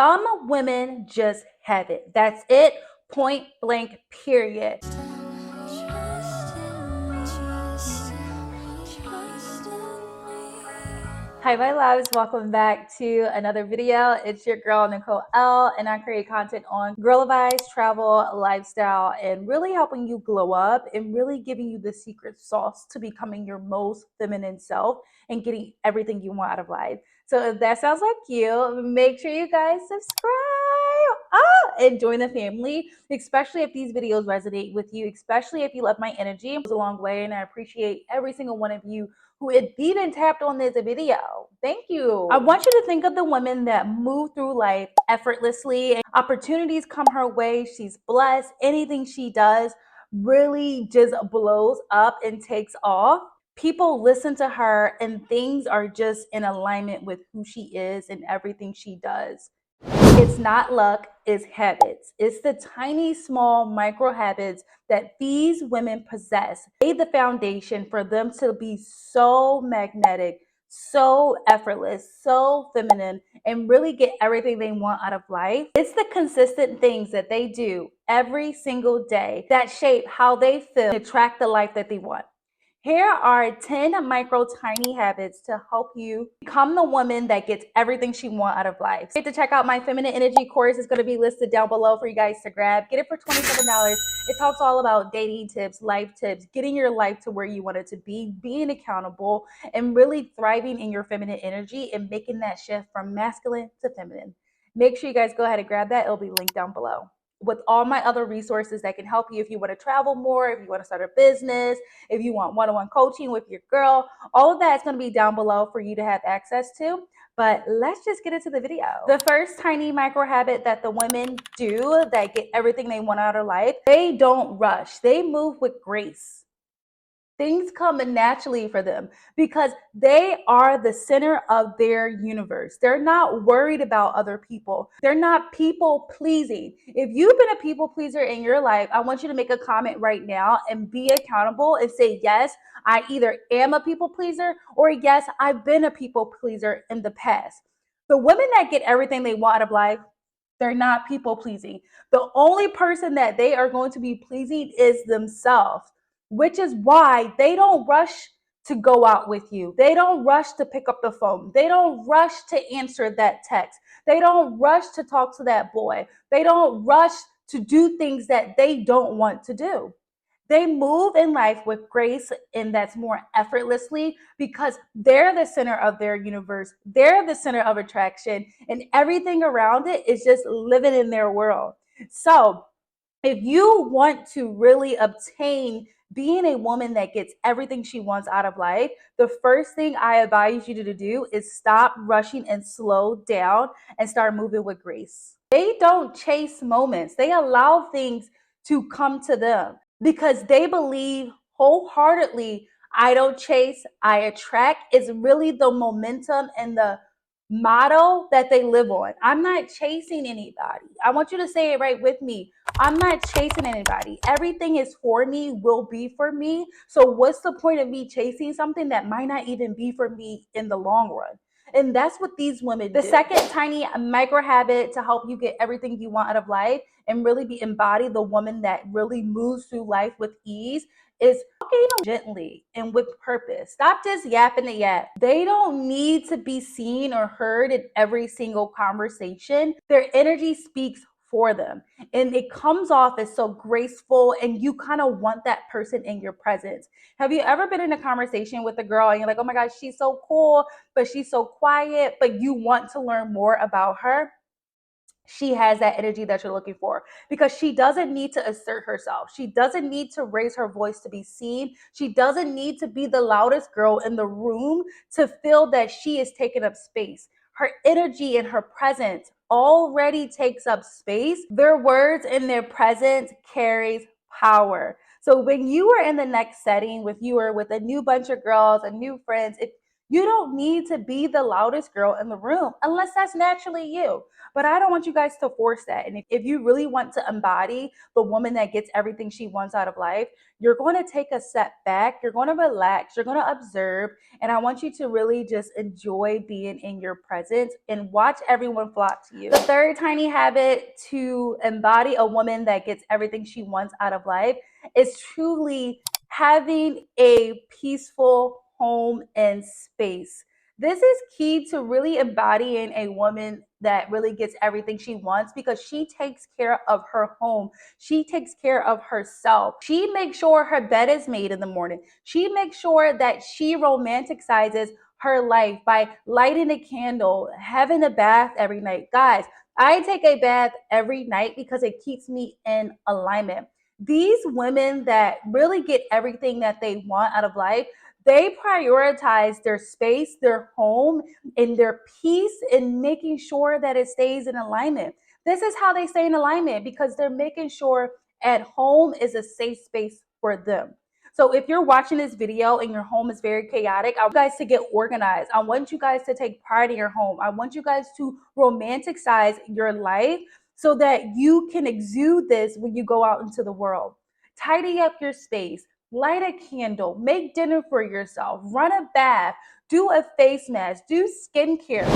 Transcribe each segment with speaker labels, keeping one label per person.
Speaker 1: Some women just have it. That's it. Point blank, period. Hi, my loves. Welcome back to another video. It's your girl, Nicole L, and I create content on girl advice, travel, lifestyle, and really helping you glow up and really giving you the secret sauce to becoming your most feminine self and getting everything you want out of life. So if that sounds like you, make sure you guys subscribe and join the family, especially if these videos resonate with you, especially if you love my energy. It goes a long way, and I appreciate every single one of you who even tapped on this video. Thank you. I want you to think of the women that move through life effortlessly and opportunities come her way. She's blessed. Anything she does really just blows up and takes off. People listen to her and things are just in alignment with who she is and everything she does. It's not luck, it's habits. It's the tiny, small, micro habits that these women possess. Lay the foundation for them to be so magnetic, so effortless, so feminine, and really get everything they want out of life. It's the consistent things that they do every single day that shape how they feel and attract the life that they want. Here are 10 micro tiny habits to help you become the woman that gets everything she wants out of life. To check out my feminine energy course, it's going to be listed down below for you guys to grab. Get it for $27. It talks all about dating tips, life tips, getting your life to where you want it to be, being accountable, and really thriving in your feminine energy and making that shift from masculine to feminine. Make sure you guys go ahead and grab that. It'll be linked down below with all my other resources that can help you if you want to travel more, if you want to start a business, if you want one-on-one coaching with your girl. All of that is going to be down below for you to have access to. But let's just get into the video. The first tiny micro habit that the women do that get everything they want out of life, they don't rush. They move with grace. Things come naturally for them because they are the center of their universe. They're not worried about other people. They're not people pleasing. If you've been a people pleaser in your life, I want you to make a comment right now and be accountable and say, yes, I either am a people pleaser or yes, I've been a people pleaser in the past. The women that get everything they want out of life, they're not people pleasing. The only person that they are going to be pleasing is themselves, which is why they don't rush to go out with you. They don't rush to pick up the phone. They don't rush to answer that text. They don't rush to talk to that boy. They don't rush to do things that they don't want to do. They move in life with grace, and that's more effortlessly because they're the center of their universe. They're the center of attraction, and everything around it is just living in their world. So if you want to really obtain being a woman that gets everything she wants out of life, the first thing I advise you to do is stop rushing and slow down and start moving with grace. They don't chase moments. They allow things to come to them because they believe wholeheartedly, I don't chase, I attract. Is really the momentum and the motto that they live on. I'm not chasing anybody. I want you to say it right with me. I'm not chasing anybody. Everything is for me, will be for me. So what's the point of me chasing something that might not even be for me in the long run? And that's what these women do. The second tiny micro habit to help you get everything you want out of life and really be embodied the woman that really moves through life with ease is talking gently and with purpose. Stop just yapping the yap. They don't need to be seen or heard in every single conversation. Their energy speaks for them and it comes off as so graceful and you kind of want that person in your presence. Have you ever been in a conversation with a girl and you're like, oh my gosh, she's so cool, but she's so quiet, but you want to learn more about her? She has that energy that you're looking for because she doesn't need to assert herself. She doesn't need to raise her voice to be seen. She doesn't need to be the loudest girl in the room to feel that she is taking up space. Her energy and her presence already takes up space. Their words and their presence carries power. So when you are in the next setting with you or with a new bunch of girls and new friends, if You don't need to be the loudest girl in the room unless that's naturally you. But I don't want you guys to force that. And if you really want to embody the woman that gets everything she wants out of life, you're going to take a step back, you're going to relax, you're going to observe, and I want you to really just enjoy being in your presence and watch everyone flock to you. The third tiny habit to embody a woman that gets everything she wants out of life is truly having a peaceful home and space. This is key to really embodying a woman that really gets everything she wants because she takes care of her home. She takes care of herself. She makes sure her bed is made in the morning. She makes sure that she romanticizes her life by lighting a candle, having a bath every night. Guys, I take a bath every night because it keeps me in alignment. These women that really get everything that they want out of life, they prioritize their space, their home, and their peace in making sure that it stays in alignment. This is how they stay in alignment because they're making sure at home is a safe space for them. So if you're watching this video and your home is very chaotic, I want you guys to get organized. I want you guys to take pride in your home. I want you guys to romanticize your life so that you can exude this when you go out into the world. Tidy up your space, light a candle, make dinner for yourself, run a bath, do a face mask, do skincare.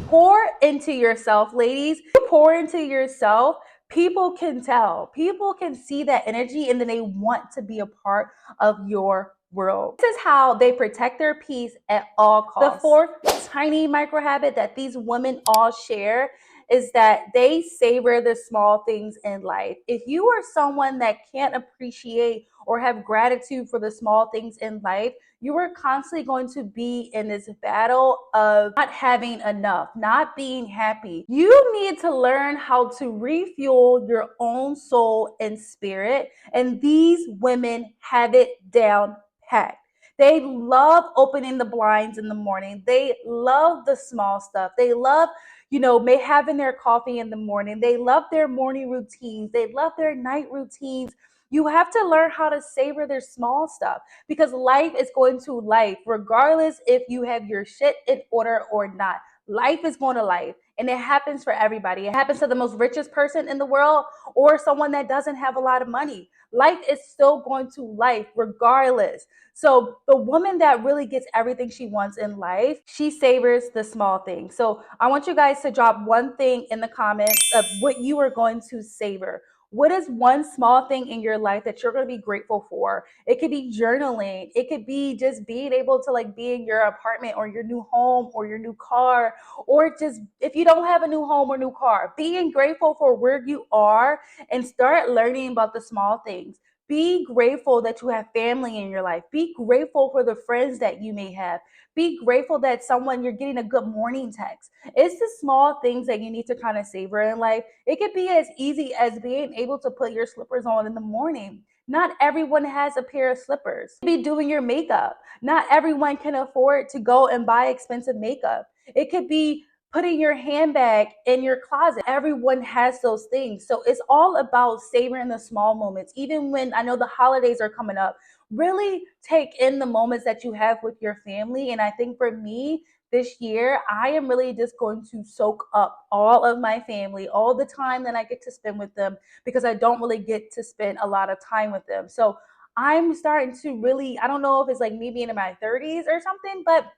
Speaker 1: Pour into yourself, ladies. Pour into yourself. People can tell. People can see that energy and then they want to be a part of your world. This is how they protect their peace at all costs. The fourth tiny micro habit that these women all share is that they savor the small things in life. If you are someone that can't appreciate or have gratitude for the small things in life, you are constantly going to be in this battle of not having enough, not being happy. You need to learn how to refuel your own soul and spirit, and these women have it down packed. They love opening the blinds in the morning. They love the small stuff. They love, may having their coffee in the morning. They love their morning routines. They love their night routines. You have to learn how to savor their small stuff because life is going to life, regardless if you have your shit in order or not. Life is going to life, and it happens for everybody. It happens to the most richest person in the world or someone that doesn't have a lot of money. Life is still going to life regardless. So the woman that really gets everything she wants in life, she savors the small things. So I want you guys to drop one thing in the comments of what you are going to savor. What is one small thing in your life that you're going to be grateful for? It could be journaling. It could be just being able to be in your apartment or your new home or your new car, or just if you don't have a new home or new car, being grateful for where you are and start learning about the small things. Be grateful that you have family in your life. Be grateful for the friends that you may have. Be grateful that you're getting a good morning text. It's the small things that you need to kind of savor in life. It could be as easy as being able to put your slippers on in the morning. Not everyone has a pair of slippers. Be doing your makeup. Not everyone can afford to go and buy expensive makeup. It could be putting your handbag in your closet. Everyone has those things. So it's all about savoring the small moments. Even when I know the holidays are coming up, really take in the moments that you have with your family. And I think for me, this year, I am really just going to soak up all of my family, all the time that I get to spend with them, because I don't really get to spend a lot of time with them. So I'm starting to really, I don't know if it's me being in my 30s or something, but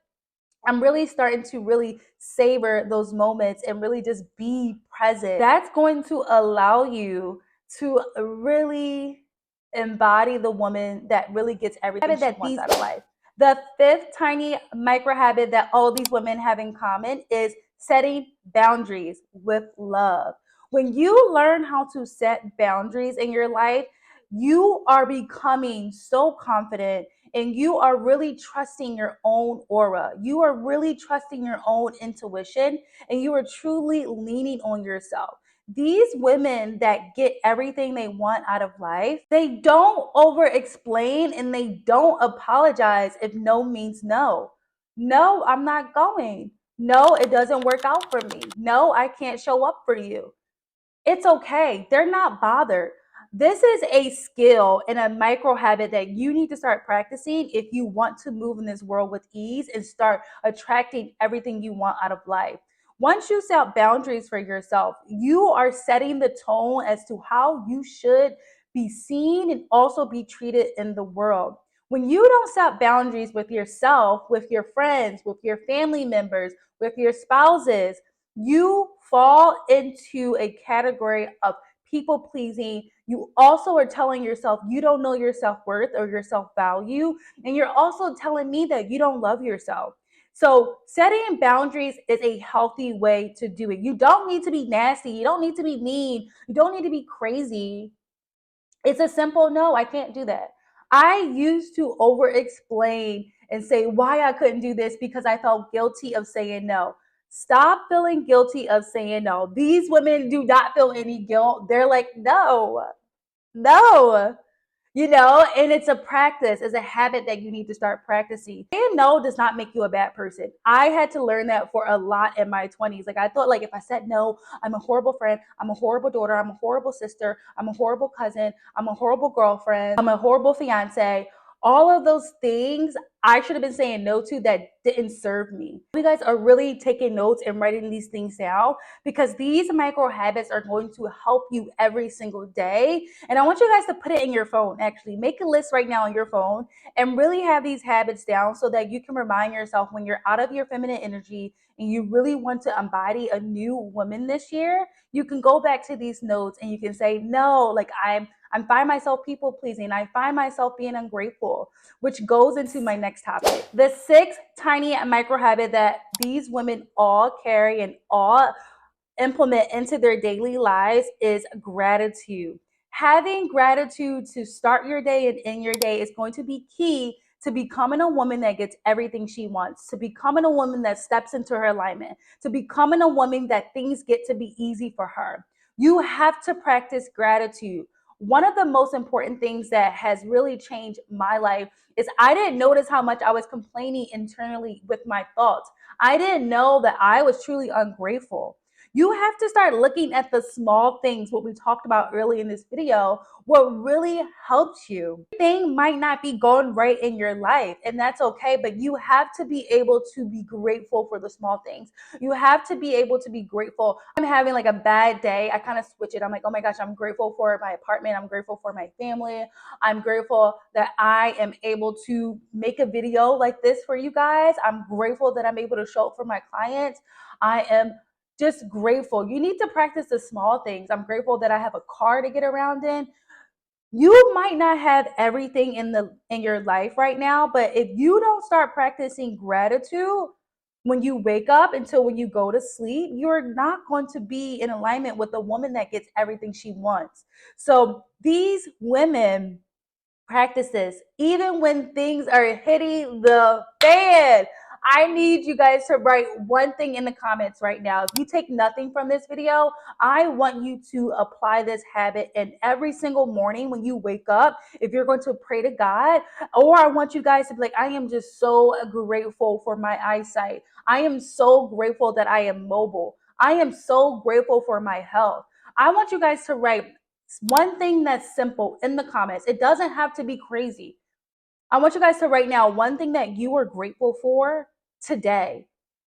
Speaker 1: I'm really starting to really savor those moments and really just be present. That's going to allow you to really embody the woman that really gets everything she wants out of life. The fifth tiny micro habit that all these women have in common is setting boundaries with love. When you learn how to set boundaries in your life, you are becoming so confident and you are really trusting your own aura. You are really trusting your own intuition and you are truly leaning on yourself. These women that get everything they want out of life, they don't over explain and they don't apologize if no means no. No, I'm not going. No, it doesn't work out for me. No, I can't show up for you. It's okay. They're not bothered. This is a skill and a micro habit that you need to start practicing if you want to move in this world with ease and start attracting everything you want out of life. Once you set boundaries for yourself, you are setting the tone as to how you should be seen and also be treated in the world. When you don't set boundaries with yourself, with your friends, with your family members, with your spouses, you fall into a category of people pleasing. You also are telling yourself you don't know your self worth or your self value. And you're also telling me that you don't love yourself. So, setting boundaries is a healthy way to do it. You don't need to be nasty. You don't need to be mean. You don't need to be crazy. It's a simple no, I can't do that. I used to over explain and say why I couldn't do this because I felt guilty of saying no. Stop feeling guilty of saying no. These women do not feel any guilt. They're like, no, no, and it's a practice, it's a habit that you need to start practicing. Saying no does not make you a bad person. I had to learn that for a lot in my 20s. Like, I thought, like, if I said no, I'm a horrible friend, I'm a horrible daughter, I'm a horrible sister, I'm a horrible cousin, I'm a horrible girlfriend, I'm a horrible fiance. All of those things I should have been saying no to that didn't serve me. You guys are really taking notes and writing these things down, because these micro habits are going to help you every single day. And I want you guys to put it in your phone. Actually, make a list right now on your phone and really have these habits down so that you can remind yourself when you're out of your feminine energy and you really want to embody a new woman this year. You can go back to these notes and you can say, no, like I'm find myself people pleasing. I find myself being ungrateful, which goes into my next topic. The sixth tiny micro habit that these women all carry and all implement into their daily lives is gratitude. Having gratitude to start your day and end your day is going to be key to becoming a woman that gets everything she wants, to becoming a woman that steps into her alignment, to becoming a woman that things get to be easy for her. You have to practice gratitude. One of the most important things that has really changed my life is I didn't notice how much I was complaining internally with my thoughts. I didn't know that I was truly ungrateful. You have to start looking at the small things, what we talked about early in this video, what really helps you. Thing might not be going right in your life, and that's okay, but you have to be able to be grateful for the small things. You have to be able to be grateful. I'm having like a bad day, I kind of switch it. I'm like, oh my gosh, I'm grateful for my apartment. I'm grateful for my family. I'm grateful that I am able to make a video like this for you guys. I'm grateful that I'm able to show up for my clients. I am just grateful. You need to practice the small things. I'm grateful that I have a car to get around in. You might not have everything in your life right now, but if you don't start practicing gratitude when you wake up until when you go to sleep, you're not going to be in alignment with a woman that gets everything she wants. So these women practices, even when things are hitting the fan. I need you guys to write one thing in the comments right now. If you take nothing from this video, I want you to apply this habit in every single morning when you wake up. If you're going to pray to God, or I want you guys to be like, I am just so grateful for my eyesight. I am so grateful that I am mobile. I am so grateful for my health. I want you guys to write one thing that's simple in the comments. It doesn't have to be crazy. I want you guys to write now one thing that you are grateful for today.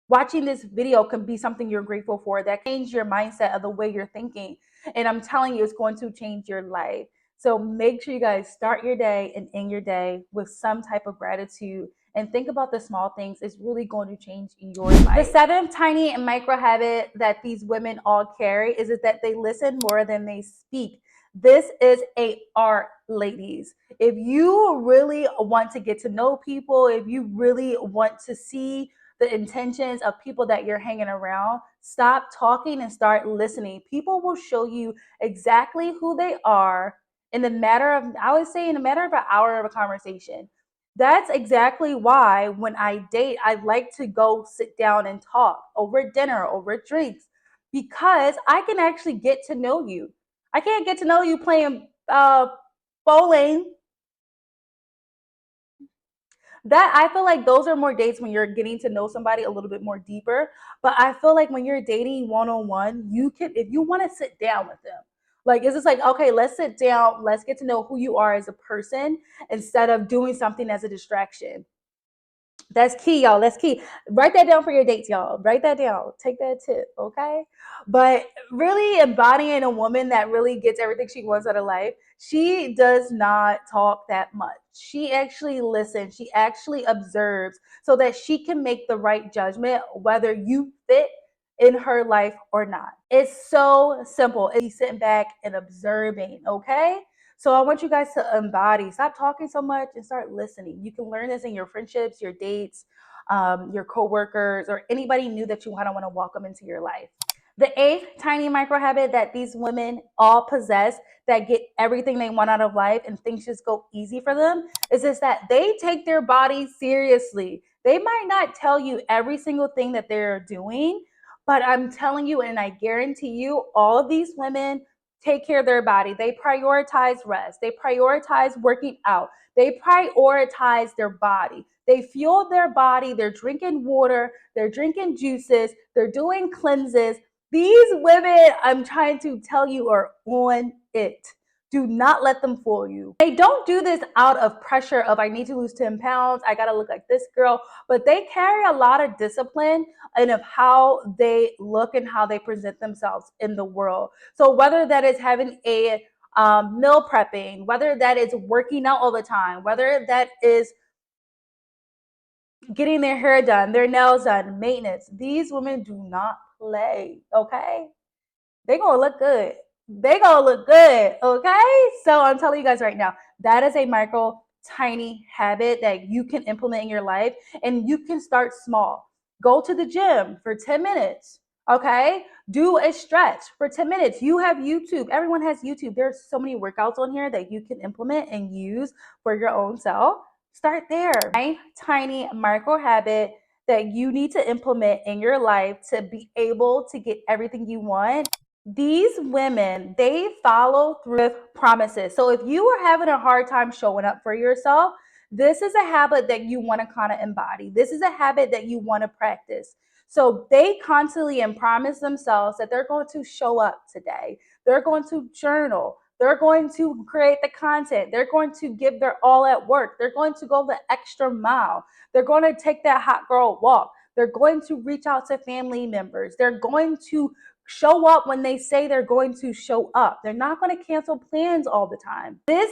Speaker 1: Watching this video can be something you're grateful for that can change your mindset of the way you're thinking. And I'm telling you, it's going to change your life. So make sure you guys start your day and end your day with some type of gratitude and think about the small things. It's really going to change your life. The seventh tiny and micro habit that these women all carry is that they listen more than they speak. This is a art, ladies. If you really want to get to know people, if you really want to see the intentions of people that you're hanging around, stop talking and start listening. People will show you exactly who they are in the matter of, I would say, in a matter of an hour of a conversation. That's exactly why when I date, I like to go sit down and talk over dinner, over drinks, because I can actually get to know you. I can't get to know you playing bowling. That, I feel like those are more dates when you're getting to know somebody a little bit more deeper. But I feel like when you're dating one-on-one, you can, if you want to sit down with them, Like, it's just like, okay, let's sit down, let's get to know who you are as a person instead of doing something as a distraction. That's key, y'all. That's key. Write that down for your dates, y'all. Write that down. Take that tip, okay? But really embodying a woman that really gets everything she wants out of life, she does not talk that much. She actually listens. She actually observes so that she can make the right judgment whether you fit in her life or not. It's so simple. It's sitting back and observing, okay? So I want you guys to embody, stop talking so much and start listening. You can learn this in your friendships, your dates, your coworkers, or anybody new that you want to welcome into your life. The eighth tiny micro habit that these women all possess that get everything they want out of life and things just go easy for them is this, that they take their body seriously. They might not tell you every single thing that they're doing, but I'm telling you, and I guarantee you, all of these women take care of their body. They prioritize rest. They prioritize working out. They prioritize their body. They fuel their body. They're drinking water. They're drinking juices. They're doing cleanses. These women, I'm trying to tell you, are on it. Do not let them fool you. They don't do this out of pressure of, I need to lose 10 pounds. I got to look like this girl. But they carry a lot of discipline and of how they look and how they present themselves in the world. So whether that is having a meal prepping, whether that is working out all the time, whether that is getting their hair done, their nails done, maintenance, these women do not play, okay? They gonna look good. They gonna look good, okay? So I'm telling you guys right now, that is a micro, tiny habit that you can implement in your life, and you can start small. Go to the gym for 10 minutes, okay? Do a stretch for 10 minutes. You have YouTube. Everyone has YouTube. There's so many workouts on here that you can implement and use for your own self. Start there. My tiny micro habit that you need to implement in your life to be able to get everything you want. These women, they follow through with promises. So if you are having a hard time showing up for yourself, this is a habit that you want to kind of embody. This is a habit that you want to practice. So they constantly and promise themselves that they're going to show up today. They're going to journal. They're going to create the content. They're going to give their all at work. They're going to go the extra mile. They're going to take that hot girl walk. They're going to reach out to family members. They're going to show up when they say they're going to show up. They're not going to cancel plans all the time. This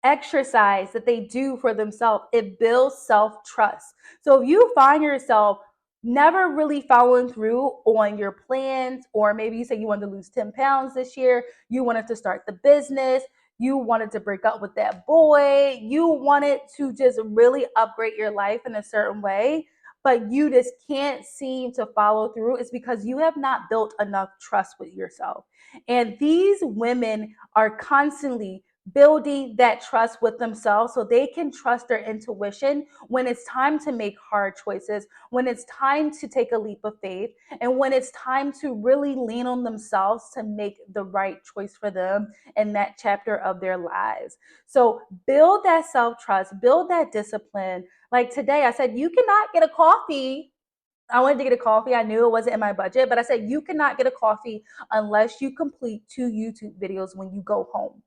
Speaker 1: exercise that they do for themselves, it builds self-trust. So if you find yourself never really following through on your plans, or maybe you say you wanted to lose 10 pounds this year, you wanted to start the business, you wanted to break up with that boy, you wanted to just really upgrade your life in a certain way, but you just can't seem to follow through, it's because you have not built enough trust with yourself. And these women are constantly building that trust with themselves so they can trust their intuition when it's time to make hard choices, when it's time to take a leap of faith, and when it's time to really lean on themselves to make the right choice for them in that chapter of their lives. So build that self-trust, build that discipline. Like today, I said, you cannot get a coffee. I wanted to get a coffee. I knew it wasn't in my budget, but I said, you cannot get a coffee unless you complete 2 YouTube videos when you go home.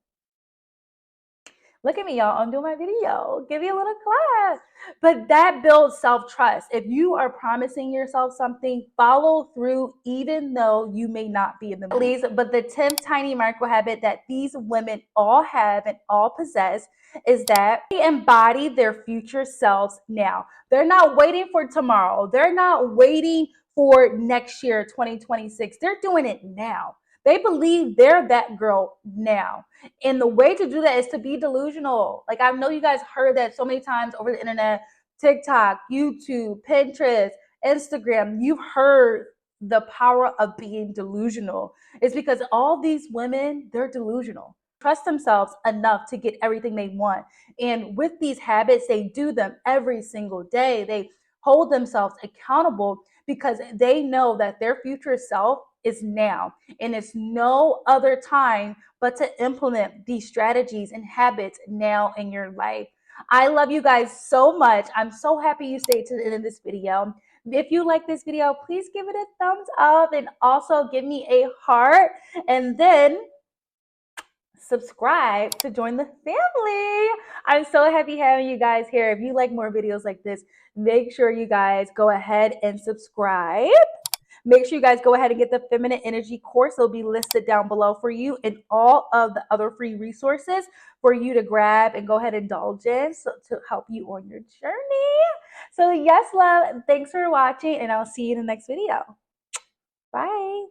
Speaker 1: Look at me, y'all. I'm doing my video. Give you a little clap. But that builds self-trust. If you are promising yourself something, follow through, even though you may not be in the mood. But the 10th tiny micro habit that these women all have and all possess is that they embody their future selves now. They're not waiting for tomorrow. They're not waiting for next year, 2026. They're doing it now. They believe they're that girl now. And the way to do that is to be delusional. Like, I know you guys heard that so many times over the internet, TikTok, YouTube, Pinterest, Instagram. You've heard the power of being delusional. It's because all these women, they're delusional. Trust themselves enough to get everything they want. And with these habits, they do them every single day. They hold themselves accountable because they know that their future self is now. And it's no other time but to implement these strategies and habits now in your life. I love you guys so much. I'm so happy you stayed to the end of this video. If you like this video, please give it a thumbs up and also give me a heart. And then subscribe to join the family. I'm so happy having you guys here. If you like more videos like this, make sure you guys go ahead and subscribe. Make sure you guys go ahead and get the Feminine Energy course. It'll be listed down below for you and all of the other free resources for you to grab and go ahead and indulge in to help you on your journey. So yes, love, thanks for watching, and I'll see you in the next video. Bye.